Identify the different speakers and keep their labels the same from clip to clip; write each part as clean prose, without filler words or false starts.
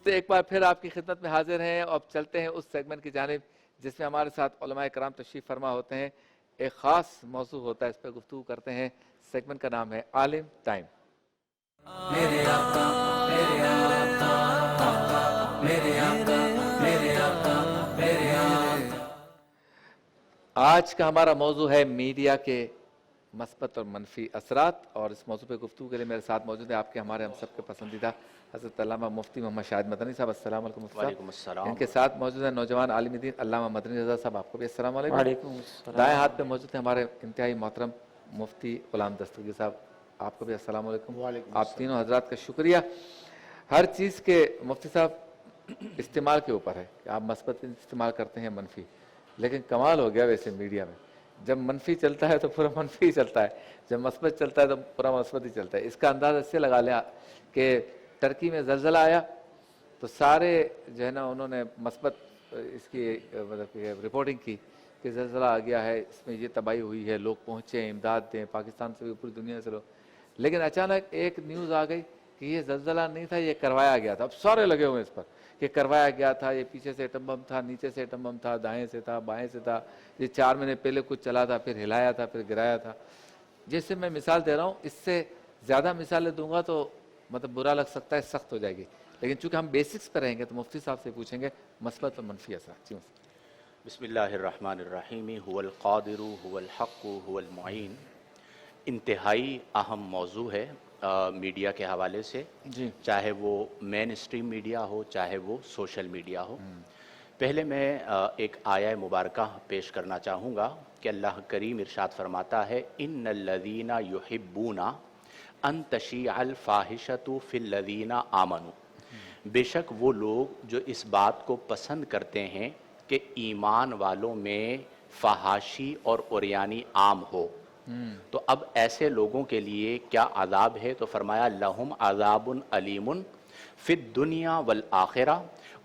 Speaker 1: ایک بار پھر آپ کی خدمت میں حاضر ہیں اور اب چلتے ہیں اس سیگمنٹ کی جانب جس میں ہمارے ساتھ علماء کرام تشریف فرما ہوتے ہیں. ایک خاص موضوع ہوتا ہے، اس پہ گفتگو کرتے ہیں. سیگمنٹ کا نام ہے عالم ٹائم.
Speaker 2: میرے آقا میرے آقا آقا میرے آقا میرے آقا میرے آقا.
Speaker 1: آج کا ہمارا موضوع ہے میڈیا کے مثبت اور منفی اثرات، اور اس موضوع پہ گفتگو کے لیے میرے ساتھ موجود ہیں آپ کے ہمارے ہم سب کے پسندیدہ حضرت علامہ مفتی محمد شاہد مدنی صاحب. السلام علیکم مفتی صاحب.
Speaker 3: وعلیکم السلام.
Speaker 1: ان کے ساتھ موجود ہیں نوجوان عالم دین علامہ مدنی رضا صاحب. آپ کو بھی السلام علیکم.
Speaker 3: وعلیکم السلام.
Speaker 1: دائیں ہاتھ پہ موجود ہیں ہمارے انتہائی محترم مفتی غلام دستگیر صاحب. آپ کو بھی السلام علیکم. آپ تینوں حضرات کا شکریہ. ہر چیز کے مفتی صاحب استعمال کے اوپر ہے کہ آپ مثبت استعمال کرتے ہیں منفی، لیکن کمال ہو گیا ویسے میڈیا میں، جب منفی چلتا ہے تو پورا منفی ہی چلتا ہے، جب مثبت چلتا ہے تو پورا مثبت ہی چلتا ہے. اس کا انداز اس سے لگا لیں کہ ترکی میں زلزلہ آیا تو سارے جو ہے نا انہوں نے مثبت اس کی مطلب کہ رپورٹنگ کی کہ زلزلہ آ گیا ہے، اس میں یہ تباہی ہوئی ہے، لوگ پہنچے امداد دیں، پاکستان سے بھی پوری دنیا سے لوگ. لیکن اچانک ایک نیوز آ گئی کہ یہ زلزلہ نہیں تھا، یہ کروایا گیا تھا. اب سارے لگے ہوئے اس پر کہ کروایا گیا تھا، یہ پیچھے سے ایٹم بم تھا، نیچے سے ایٹم بم تھا، دائیں سے تھا، بائیں سے تھا، یہ 4 مہینے پہلے کچھ چلا تھا، پھر ہلایا تھا، پھر گرایا تھا. جیسے میں مثال دے رہا ہوں، اس سے زیادہ مثالیں دوں گا تو مطلب برا لگ سکتا ہے، سخت ہو جائے گی. لیکن چونکہ ہم بیسکس پہ رہیں گے تو مفتی صاحب سے پوچھیں گے مثبت اور منفی اثرات. جی
Speaker 3: بسم اللہ الرحمن الرحیم. هو القادر هو الحق هو المعین. انتہائی اہم موضوع ہے میڈیا کے حوالے سے،
Speaker 1: جی
Speaker 3: چاہے وہ مین اسٹریم میڈیا ہو چاہے وہ سوشل میڈیا ہو. پہلے میں ایک آیہ مبارکہ پیش کرنا چاہوں گا کہ اللہ کریم ارشاد فرماتا ہے ان الذین یحبون ان تشیع الفاحشۃ فی الذین آمنوا. بے شک وہ لوگ جو اس بات کو پسند کرتے ہیں کہ ایمان والوں میں فحاشی اور عریانی عام ہو. تو اب ایسے لوگوں کے لیے کیا عذاب ہے؟ تو فرمایا لہم عذاب علیم فی الدنیا والآخرہ.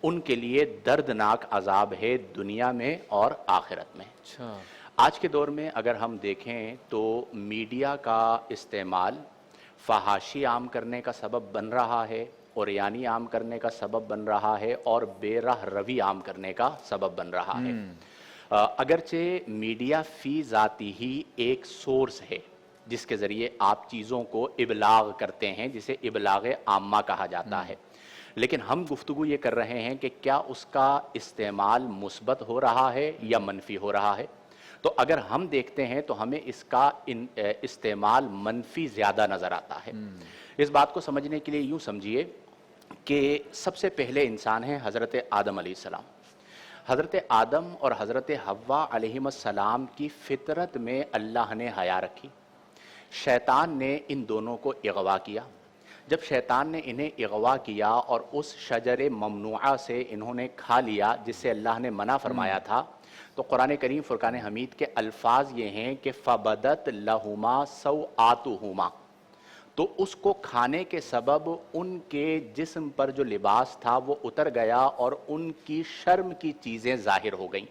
Speaker 3: ان کے لیے دردناک عذاب ہے دنیا میں اور آخرت میں.
Speaker 1: اچھا.
Speaker 3: آج کے دور میں اگر ہم دیکھیں تو میڈیا کا استعمال فحاشی عام کرنے کا سبب بن رہا ہے، عریانی عام کرنے کا سبب بن رہا ہے، اور بے راہ روی عام کرنے کا سبب بن رہا ہے. اگرچہ میڈیا فی ذاتی ہی ایک سورس ہے جس کے ذریعے آپ چیزوں کو ابلاغ کرتے ہیں، جسے ابلاغ عامہ کہا جاتا ہے، لیکن ہم گفتگو یہ کر رہے ہیں کہ کیا اس کا استعمال مثبت ہو رہا ہے یا منفی ہو رہا ہے. تو اگر ہم دیکھتے ہیں تو ہمیں اس کا استعمال منفی زیادہ نظر آتا ہے. اس بات کو سمجھنے کے لیے یوں سمجھیے کہ سب سے پہلے انسان ہیں حضرت آدم علیہ السلام. حضرت آدم اور حضرت حوا علیہم السلام کی فطرت میں اللہ نے حیا رکھی. شیطان نے ان دونوں کو اغوا کیا. جب شیطان نے انہیں اغوا کیا اور اس شجر ممنوعہ سے انہوں نے کھا لیا جس سے اللہ نے منع فرمایا تھا، تو قرآن کریم فرقان حمید کے الفاظ یہ ہیں کہ فَبَدَتْ لَهُمَا سَوْآتُهُمَا. تو اس کو کھانے کے سبب ان کے جسم پر جو لباس تھا وہ اتر گیا اور ان کی شرم کی چیزیں ظاہر ہو گئیں.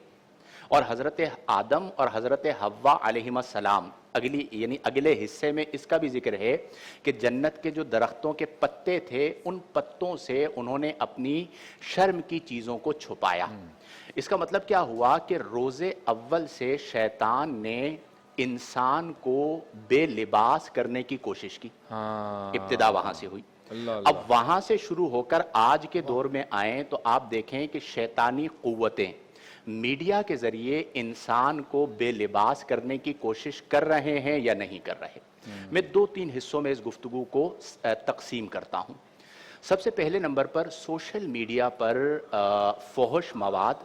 Speaker 3: اور حضرت آدم اور حضرت حوا علیہم السلام اگلے حصے میں اس کا بھی ذکر ہے کہ جنت کے جو درختوں کے پتے تھے ان پتوں سے انہوں نے اپنی شرم کی چیزوں کو چھپایا. اس کا مطلب کیا ہوا کہ روز اول سے شیطان نے انسان کو بے لباس کرنے کی کوشش کی. ابتدا وہاں سے ہوئی. اب وہاں سے شروع ہو کر آج کے دور میں آئیں تو آپ دیکھیں کہ شیطانی قوتیں میڈیا کے ذریعے انسان کو بے لباس کرنے کی کوشش کر رہے ہیں یا نہیں کر رہے. میں 2-3 حصوں میں اس گفتگو کو تقسیم کرتا ہوں. سب سے پہلے نمبر پر سوشل میڈیا پر فحش مواد،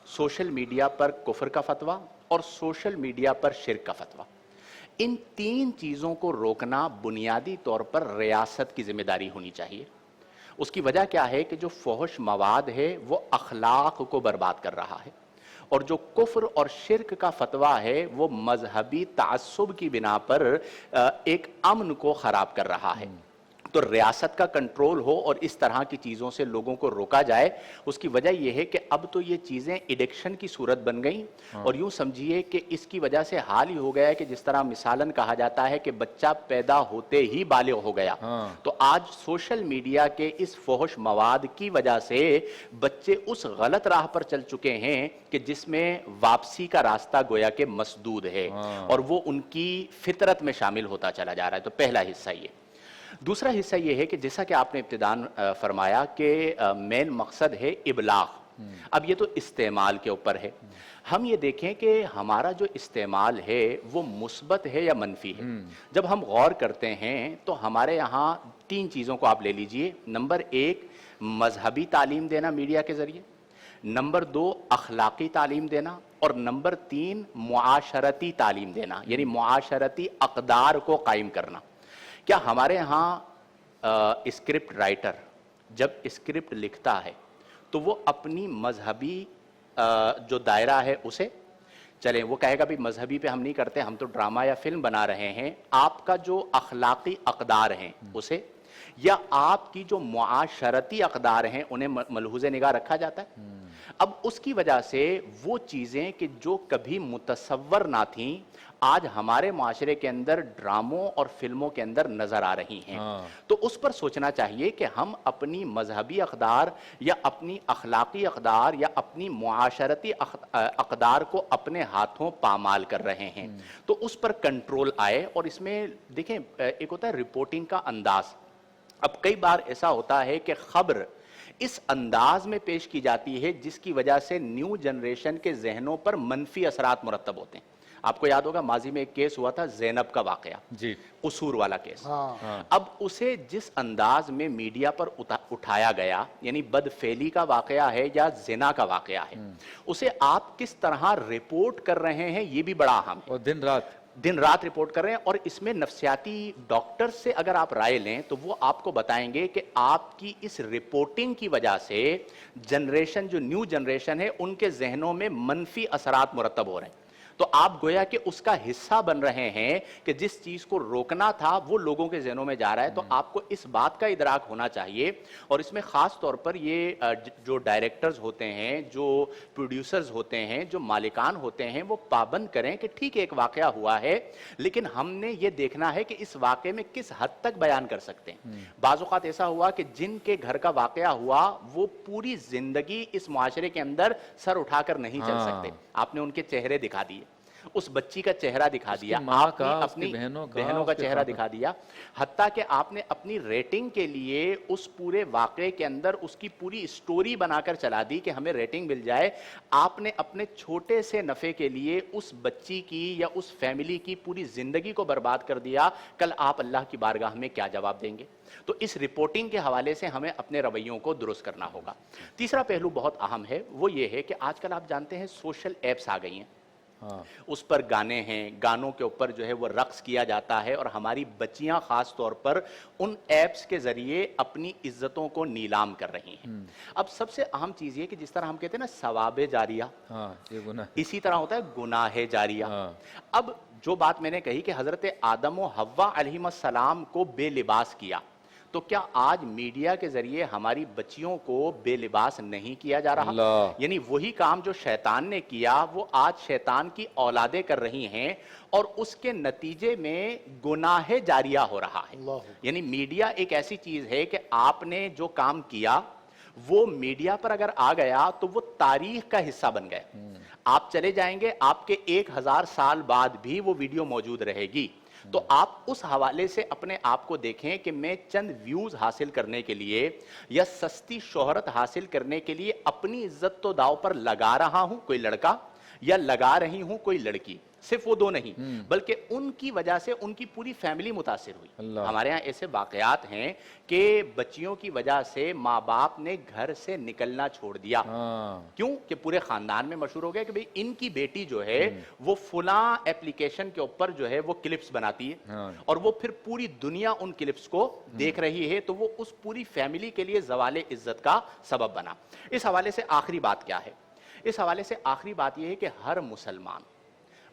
Speaker 3: سوشل میڈیا پر کفر کا فتویٰ اور سوشل میڈیا پر شرک کا فتویٰ. ان 3 چیزوں کو روکنا بنیادی طور پر ریاست کی ذمہ داری ہونی چاہیے. اس کی وجہ کیا ہے کہ جو فحش مواد ہے وہ اخلاق کو برباد کر رہا ہے، اور جو کفر اور شرک کا فتویٰ ہے وہ مذہبی تعصب کی بنا پر ایک امن کو خراب کر رہا ہے. تو ریاست کا کنٹرول ہو اور اس طرح کی چیزوں سے لوگوں کو روکا جائے. اس کی وجہ یہ ہے کہ اب تو یہ چیزیں ایڈکشن کی صورت بن گئیں, اور یوں سمجھیے کہ اس کی وجہ سے حال ہی ہو گیا ہے کہ جس طرح مثالاً کہا جاتا ہے کہ بچہ پیدا ہوتے ہی بالغ ہو گیا. تو آج سوشل میڈیا کے اس فحش مواد کی وجہ سے بچے اس غلط راہ پر چل چکے ہیں کہ جس میں واپسی کا راستہ گویا کہ مسدود ہے, اور وہ ان کی فطرت میں شامل ہوتا چلا جا رہا ہے. تو پہلا حصہ یہ. دوسرا حصہ یہ ہے کہ جیسا کہ آپ نے ابتداً فرمایا کہ مین مقصد ہے ابلاغ. اب یہ تو استعمال کے اوپر ہے. ہم یہ دیکھیں کہ ہمارا جو استعمال ہے وہ مثبت ہے یا منفی ہے. جب ہم غور کرتے ہیں تو ہمارے یہاں 3 چیزوں کو آپ لے لیجئے. نمبر 1 مذہبی تعلیم دینا میڈیا کے ذریعے, نمبر 2 اخلاقی تعلیم دینا, اور نمبر 3 معاشرتی تعلیم دینا, یعنی معاشرتی اقدار کو قائم کرنا. کیا ہمارے ہاں اسکرپٹ رائٹر جب اسکرپٹ لکھتا ہے تو وہ اپنی مذہبی جو دائرہ ہے اسے, چلیں وہ کہے گا بھی مذہبی پہ ہم نہیں کرتے, ہم تو ڈرامہ یا فلم بنا رہے ہیں, آپ کا جو اخلاقی اقدار ہیں اسے, یا آپ کی جو معاشرتی اقدار ہیں انہیں ملحوظ نگاہ رکھا جاتا ہے؟ اب اس کی وجہ سے وہ چیزیں کہ جو کبھی متصور نہ تھیں آج ہمارے معاشرے کے اندر ڈراموں اور فلموں کے اندر نظر آ رہی ہیں. تو اس پر سوچنا چاہیے کہ ہم اپنی مذہبی اقدار یا اپنی اخلاقی اقدار یا اپنی معاشرتی اقدار کو اپنے ہاتھوں پامال کر رہے ہیں. تو اس پر کنٹرول آئے. اور اس میں دیکھیں ایک ہوتا ہے رپورٹنگ کا انداز. اب کئی بار ایسا ہوتا ہے کہ خبر اس انداز میں پیش کی جاتی ہے جس کی وجہ سے نیو جنریشن کے ذہنوں پر منفی اثرات مرتب ہوتے ہیں. آپ کو یاد ہوگا ماضی میں ایک کیس ہوا تھا زینب کا واقعہ, جی قصور والا کیس. اب اسے جس انداز میں میڈیا پر اٹھایا گیا, یعنی بدفعلی کا واقعہ ہے یا زنا کا واقعہ ہے, اسے آپ کس طرح رپورٹ کر رہے ہیں یہ بھی بڑا اہم ہے. اور دن رات رپورٹ کر رہے ہیں. اور اس میں نفسیاتی ڈاکٹر سے اگر آپ رائے لیں تو وہ آپ کو بتائیں گے کہ آپ کی اس رپورٹنگ کی وجہ سے جنریشن, جو نیو جنریشن ہے, ان کے ذہنوں میں منفی اثرات مرتب ہو رہے ہیں. تو آپ گویا کہ اس کا حصہ بن رہے ہیں کہ جس چیز کو روکنا تھا وہ لوگوں کے ذہنوں میں جا رہا ہے. تو آپ کو اس بات کا ادراک ہونا چاہیے, اور اس میں خاص طور پر یہ جو ڈائریکٹرز ہوتے ہیں, جو پروڈیوسرز ہوتے ہیں, جو مالکان ہوتے ہیں, وہ پابند کریں کہ ٹھیک ہے ایک واقعہ ہوا ہے لیکن ہم نے یہ دیکھنا ہے کہ اس واقعے میں کس حد تک بیان کر سکتے ہیں. بعض اوقات ایسا ہوا کہ جن کے گھر کا واقعہ ہوا وہ پوری زندگی اس معاشرے کے اندر سر اٹھا کر نہیں چل سکتے. آپ نے ان کے چہرے دکھا دیے, اس بچی کا چہرہ دکھا دیا, آپ نے اپنی بہنوں کا چہرہ دکھا دیا, حتیٰ کہ آپ نے اپنی ریٹنگ کے لیے اس پورے واقعے کے اندر اس کی پوری سٹوری بنا کر چلا دی کہ ہمیں ریٹنگ مل جائے. آپ نے اپنے چھوٹے سے نفع کے لیے اس بچی کی یا اس فیملی کی پوری زندگی کو برباد کر دیا. کل آپ اللہ کی بارگاہ میں کیا جواب دیں گے؟ تو اس رپورٹنگ کے حوالے سے ہمیں اپنے رویوں کو درست کرنا ہوگا. تیسرا پہلو بہت اہم ہے, وہ یہ ہے کہ آج کل آپ جانتے ہیں سوشل ایپس آ گئی ہیں, اس پر گانے ہیں, گانوں کے اوپر جو ہے وہ رقص کیا جاتا ہے, اور ہماری بچیاں خاص طور پر ان ایپس کے ذریعے اپنی عزتوں کو نیلام کر رہی ہیں. اب سب سے اہم چیز یہ کہ جس طرح ہم کہتے ہیں نا ثواب جاریہ, اسی طرح ہوتا ہے گناہ جاریہ. اب جو بات میں نے کہی کہ حضرت آدم و حوا علیہ السلام کو بے لباس کیا, تو کیا آج میڈیا کے ذریعے ہماری بچیوں کو بے لباس نہیں کیا جا رہا؟ یعنی وہی کام جو شیطان نے کیا وہ آج شیطان کی اولادیں کر رہی ہیں, اور اس کے نتیجے میں گناہ جاریہ ہو رہا ہے. یعنی میڈیا ایک ایسی چیز ہے کہ آپ نے جو کام کیا وہ میڈیا پر اگر آ گیا تو وہ تاریخ کا حصہ بن گئے. آپ چلے جائیں گے, آپ کے 1000 سال بعد بھی وہ ویڈیو موجود رہے گی. تو آپ اس حوالے سے اپنے آپ کو دیکھیں کہ میں چند ویوز حاصل کرنے کے لیے یا سستی شہرت حاصل کرنے کے لیے اپنی عزت تو داؤ پر لگا رہا ہوں, کوئی لڑکا, یا لگا رہی ہوں کوئی لڑکی. صرف وہ دو نہیں بلکہ ان کی وجہ سے ان کی پوری فیملی متاثر ہوئی. ہمارے ہاں ایسے واقعات ہیں کہ بچیوں کی وجہ سے ماں باپ نے گھر سے نکلنا چھوڑ دیا. کیوں کہ پورے خاندان میں مشہور ہو گیا کہ بھئی ان کی بیٹی جو ہے وہ فلاں اپلیکیشن کے اوپر جو ہے وہ کلپس بناتی ہے, اور وہ پھر پوری دنیا ان کلپس کو دیکھ رہی ہے, تو وہ اس پوری فیملی کے لیے زوال عزت کا سبب بنا. اس حوالے سے آخری بات کیا ہے؟ اس حوالے سے آخری بات یہ ہے کہ ہر مسلمان